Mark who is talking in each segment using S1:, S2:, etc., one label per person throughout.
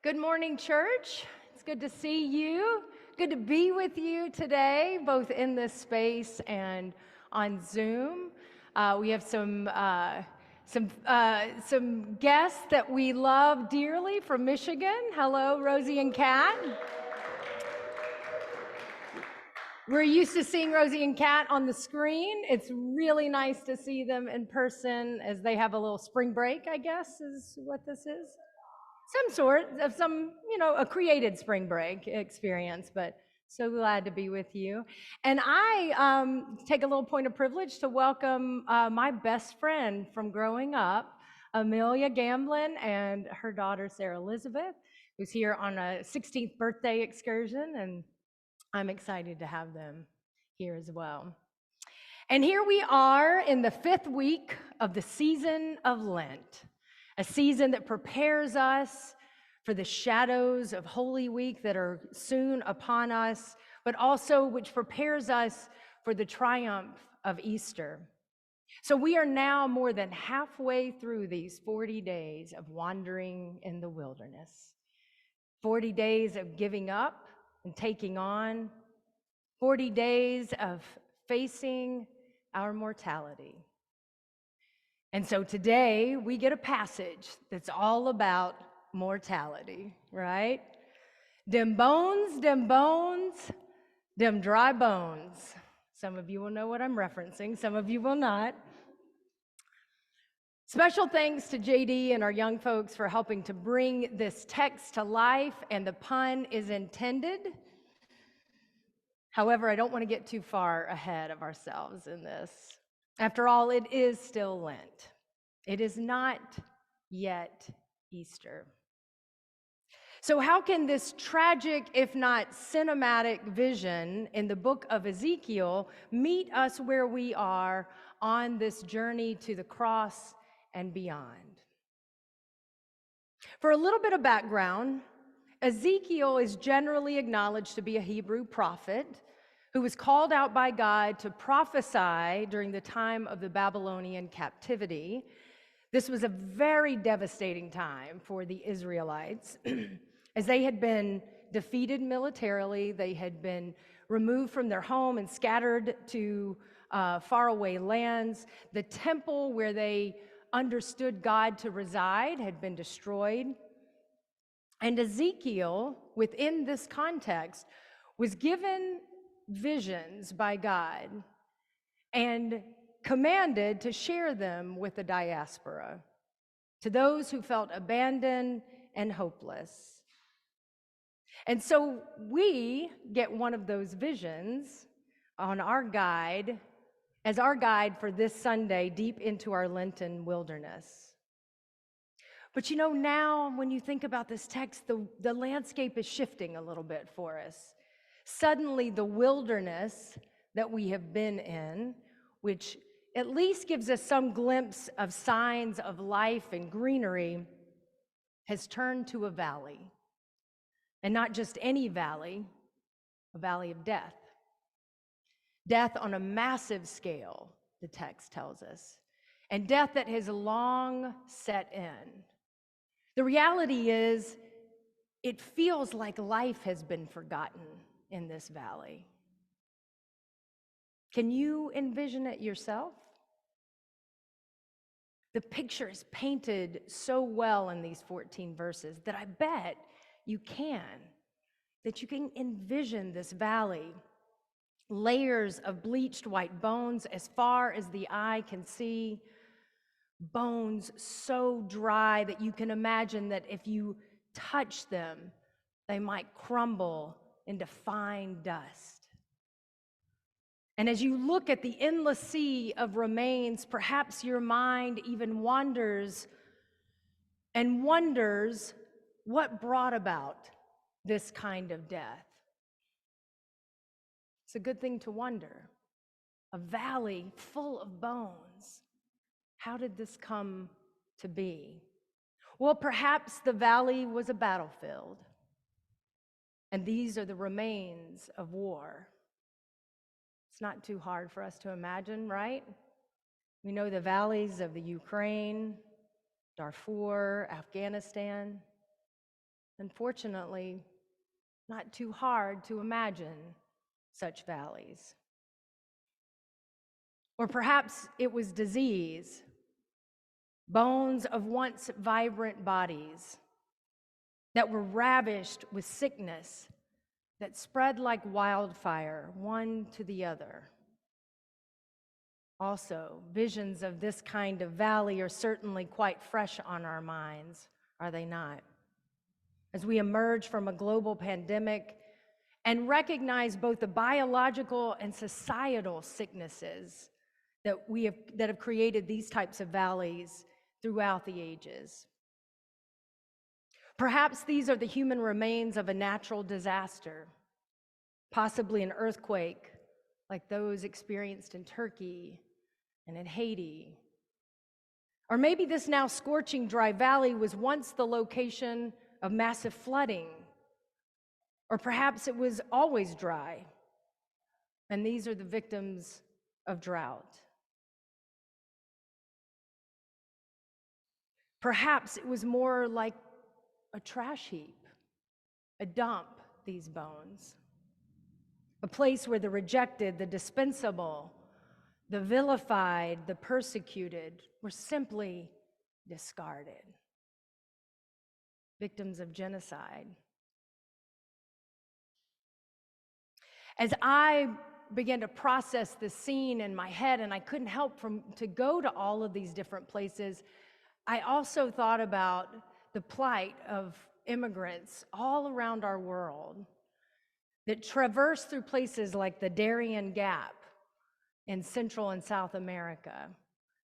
S1: Good morning, church. It's good to see you. Good to be with you today, both in this space and on Zoom. We have some guests that we love dearly from Michigan. Hello, Rosie and Kat. We're used to seeing Rosie and Kat on the screen. It's really nice to see them in person as they have a little spring break, I guess, is what this is. Some sort of a created spring break experience, but so glad to be with you. And I take a little point of privilege to welcome my best friend from growing up, Amelia Gamblin, and her daughter, Sarah Elizabeth, who's here on a 16th birthday excursion, and I'm excited to have them here as well. And here we are in the 5th week of the season of Lent. A season that prepares us for the shadows of Holy Week that are soon upon us, but also which prepares us for the triumph of Easter. So we are now more than halfway through these 40 days of wandering in the wilderness. 40 days of giving up and taking on. 40 days of facing our mortality. And so today we get a passage that's all about mortality, right? Dem bones, dem dry bones. Some of you will know what I'm referencing, some of you will not. Special thanks to JD and our young folks for helping to bring this text to life, and the pun is intended. However, I don't want to get too far ahead of ourselves in this. After all, it is still Lent. It is not yet Easter. So how can this tragic, if not cinematic vision in the book of Ezekiel meet us where we are on this journey to the cross and beyond? For a little bit of background, Ezekiel is generally acknowledged to be a Hebrew prophet who was called out by God to prophesy during the time of the Babylonian captivity. This was a very devastating time for the Israelites as they had been defeated militarily. They had been removed from their home and scattered to faraway lands. The temple where they understood God to reside had been destroyed. And Ezekiel, within this context, was given visions by God and commanded to share them with the diaspora, to those who felt abandoned and hopeless. And so we get one of those visions on our guide, as our guide for this Sunday deep into our Lenten wilderness. But you know, now when you think about this text, the landscape is shifting a little bit for us. Suddenly the wilderness that we have been in, which at least gives us some glimpse of signs of life and greenery, has turned to a valley. And not just any valley, a valley of death. Death on a massive scale, the text tells us. And death that has long set in. The reality is, it feels like life has been forgotten in this valley. Can you envision it yourself? The picture is painted so well in these 14 verses that I bet you can envision this valley. Layers of bleached white bones as far as the eye can see. Bones so dry that you can imagine that if you touch them, they might crumble into fine dust. And as you look at the endless sea of remains, perhaps your mind even wanders and wonders what brought about this kind of death. It's a good thing to wonder. A valley full of bones. How did this come to be? Well, perhaps the valley was a battlefield, and these are the remains of war. It's not too hard for us to imagine, right? We know the valleys of the Ukraine, Darfur, Afghanistan. Unfortunately, not too hard to imagine such valleys. Or perhaps it was disease, bones of once vibrant bodies that were ravished with sickness that spread like wildfire, one to the other. Also, visions of this kind of valley are certainly quite fresh on our minds, are they not? As we emerge from a global pandemic and recognize both the biological and societal sicknesses that have created these types of valleys throughout the ages. Perhaps these are the human remains of a natural disaster, possibly an earthquake like those experienced in Turkey and in Haiti. Or maybe this now scorching dry valley was once the location of massive flooding. Or perhaps it was always dry, and these are the victims of drought. Perhaps it was more like a trash heap, a dump, these bones. A place where the rejected, the dispensable, the vilified, the persecuted were simply discarded. Victims of genocide. As I began to process the scene in my head, and I couldn't help to go to all of these different places, I also thought about the plight of immigrants all around our world that traverse through places like the Darien Gap in Central and South America,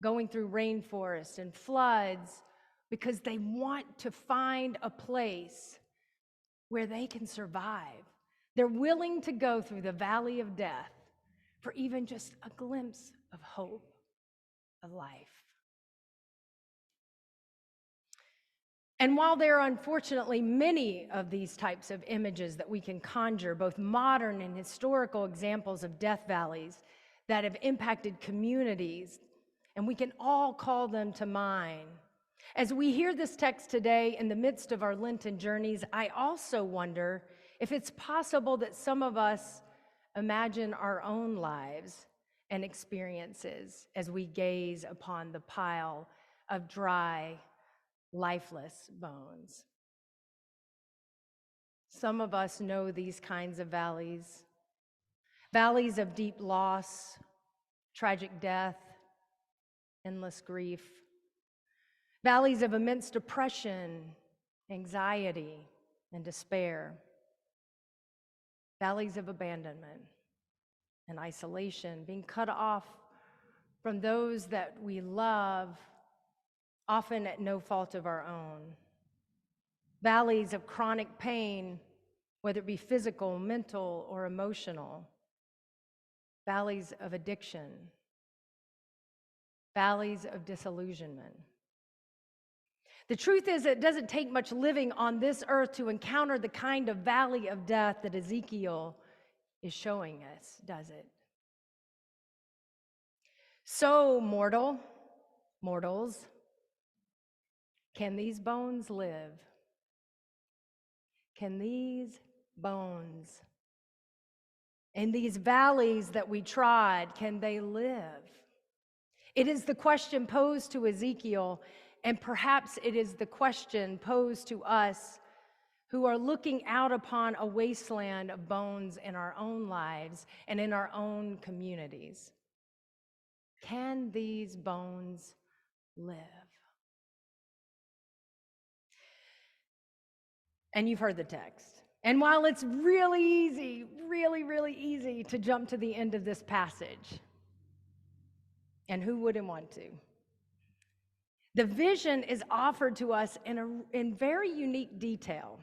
S1: going through rainforests and floods because they want to find a place where they can survive. They're willing to go through the valley of death for even just a glimpse of hope, of life. And while there are unfortunately many of these types of images that we can conjure, both modern and historical examples of death valleys that have impacted communities, and we can all call them to mind. As we hear this text today in the midst of our Lenten journeys, I also wonder if it's possible that some of us imagine our own lives and experiences as we gaze upon the pile of dry, lifeless bones. Some of us know these kinds of valleys, valleys of deep loss, tragic death, endless grief, valleys of immense depression, anxiety, and despair, valleys of abandonment and isolation, being cut off from those that we love, often at no fault of our own. Valleys of chronic pain, whether it be physical, mental, or emotional. Valleys of addiction. Valleys of disillusionment. The truth is, it doesn't take much living on this earth to encounter the kind of valley of death that Ezekiel is showing us, does it? So, mortals, can these bones live? Can these bones in these valleys that we trod, can they live? It is the question posed to Ezekiel, and perhaps it is the question posed to us who are looking out upon a wasteland of bones in our own lives and in our own communities. Can these bones live? And you've heard the text. And while it's really easy, really easy to jump to the end of this passage, and who wouldn't want to? The vision is offered to us in very unique detail,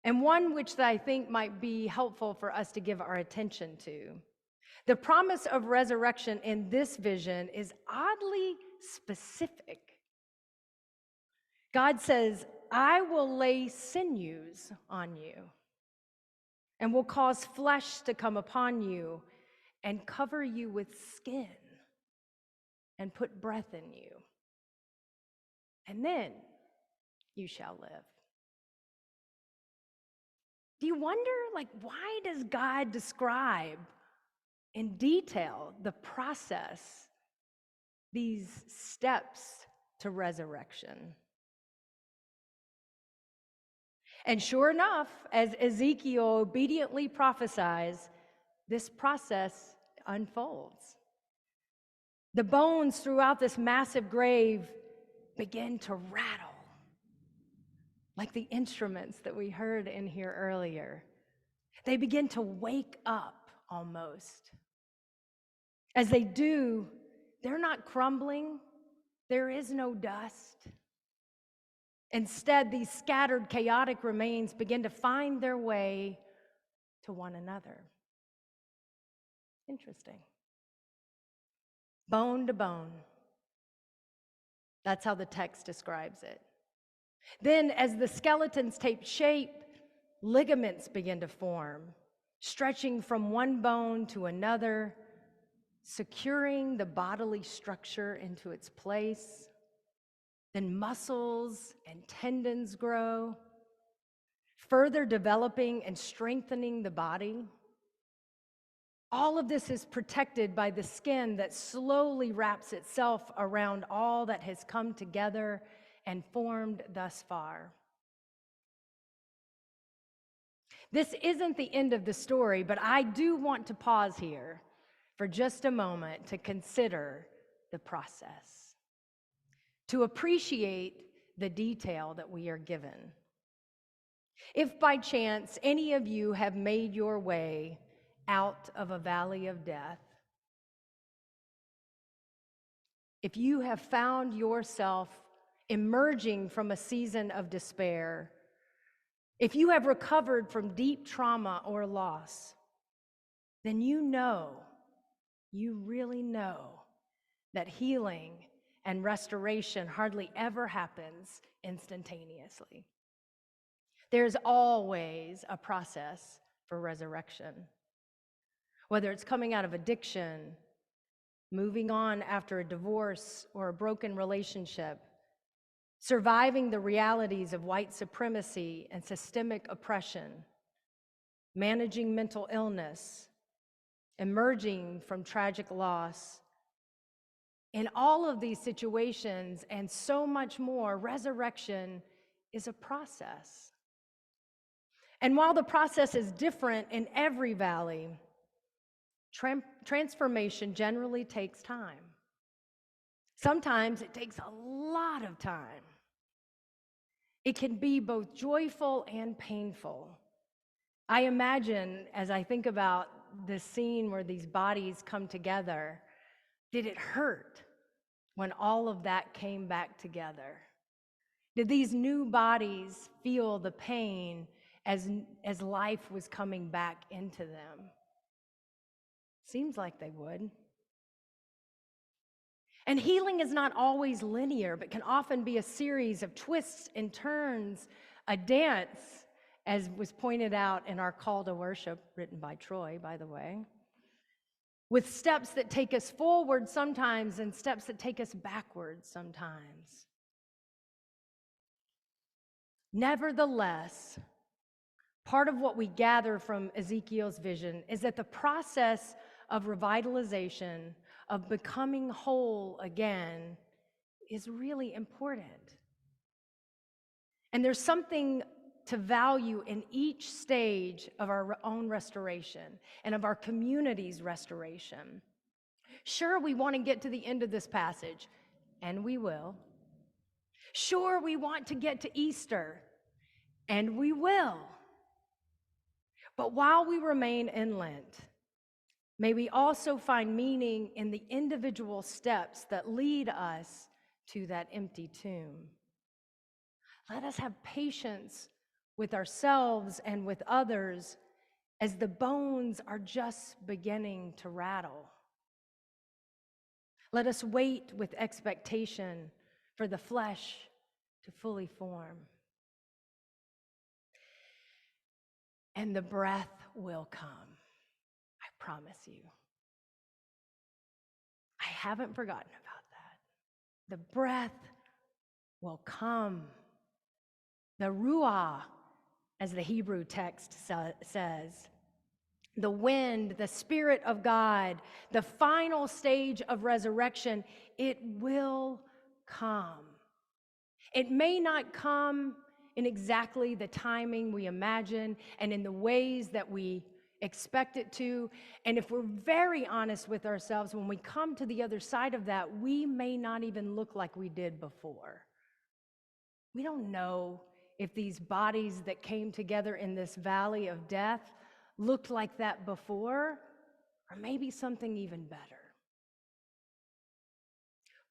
S1: and one which I think might be helpful for us to give our attention to. The promise of resurrection in this vision is oddly specific. God says, I will lay sinews on you and will cause flesh to come upon you and cover you with skin and put breath in you. And then you shall live. Do you wonder, why does God describe in detail the process, these steps to resurrection? And sure enough, as Ezekiel obediently prophesies, this process unfolds. The bones throughout this massive grave begin to rattle, like the instruments that we heard in here earlier. They begin to wake up almost. As they do, they're not crumbling. There is no dust. Instead, these scattered, chaotic remains begin to find their way to one another. Interesting. Bone to bone. That's how the text describes it. Then, as the skeletons take shape, ligaments begin to form, stretching from one bone to another, securing the bodily structure into its place. Then muscles and tendons grow, further developing and strengthening the body. All of this is protected by the skin that slowly wraps itself around all that has come together and formed thus far. This isn't the end of the story, but I do want to pause here for just a moment to consider the process, to appreciate the detail that we are given. If by chance any of you have made your way out of a valley of death, if you have found yourself emerging from a season of despair, if you have recovered from deep trauma or loss, then you really know that healing and restoration hardly ever happens instantaneously. There's always a process for resurrection. Whether it's coming out of addiction, moving on after a divorce or a broken relationship, surviving the realities of white supremacy and systemic oppression, managing mental illness, emerging from tragic loss. In all of these situations and so much more, resurrection is a process. And while the process is different in every valley, transformation generally takes time. Sometimes it takes a lot of time. It can be both joyful and painful. I imagine, as I think about this scene where these bodies come together, did it hurt when all of that came back together? Did these new bodies feel the pain as life was coming back into them? Seems like they would. And healing is not always linear, but can often be a series of twists and turns, a dance, as was pointed out in our call to worship, written by Troy, by the way, with steps that take us forward sometimes and steps that take us backwards sometimes. Nevertheless, part of what we gather from Ezekiel's vision is that the process of revitalization, of becoming whole again, is really important. And there's something to value in each stage of our own restoration and of our community's restoration. Sure, we want to get to the end of this passage, and we will. Sure, we want to get to Easter, and we will. But while we remain in Lent, may we also find meaning in the individual steps that lead us to that empty tomb. Let us have patience with ourselves and with others as the bones are just beginning to rattle. Let us wait with expectation for the flesh to fully form. And the breath will come. I promise you. I haven't forgotten about that. The breath will come. The ruah as the Hebrew text says. The wind, the Spirit of God, the final stage of resurrection, it will come. It may not come in exactly the timing we imagine and in the ways that we expect it to. And if we're very honest with ourselves, when we come to the other side of that, we may not even look like we did before. We don't know if these bodies that came together in this valley of death looked like that before, or maybe something even better.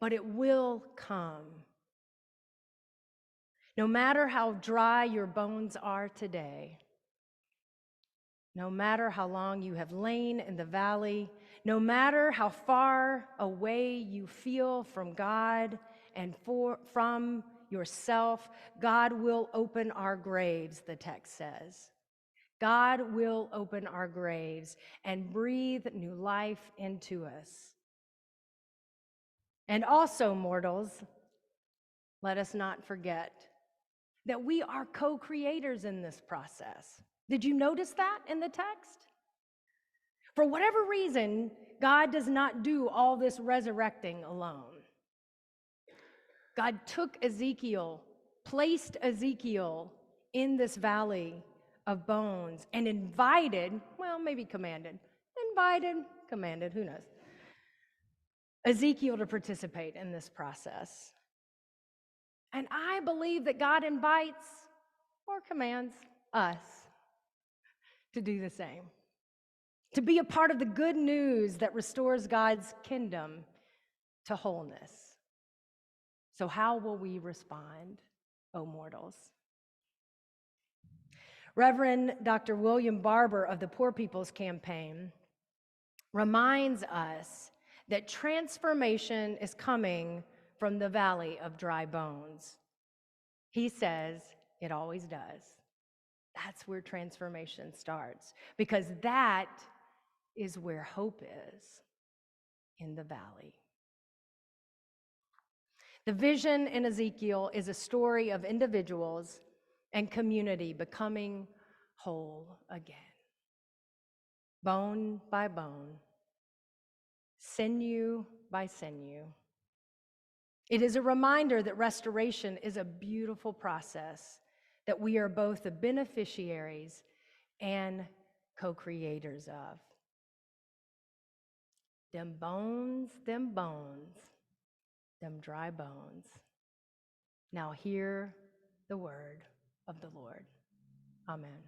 S1: But it will come. No matter how dry your bones are today, no matter how long you have lain in the valley, no matter how far away you feel from God and from yourself, God will open our graves, the text says. God will open our graves and breathe new life into us. And also, mortals, let us not forget that we are co-creators in this process. Did you notice that in the text? For whatever reason, God does not do all this resurrecting alone. God took Ezekiel, placed Ezekiel in this valley of bones and invited, well, maybe commanded, who knows, Ezekiel to participate in this process. And I believe that God invites or commands us to do the same, to be a part of the good news that restores God's kingdom to wholeness. So how will we respond, O mortals? Reverend Dr. William Barber of the Poor People's Campaign reminds us that transformation is coming from the valley of dry bones. He says it always does. That's where transformation starts, because that is where hope is, in the valley. The vision in Ezekiel is a story of individuals and community becoming whole again, bone by bone, sinew by sinew. It is a reminder that restoration is a beautiful process, that we are both the beneficiaries and co-creators of. Them bones, them dry bones. Now hear the word of the Lord. Amen.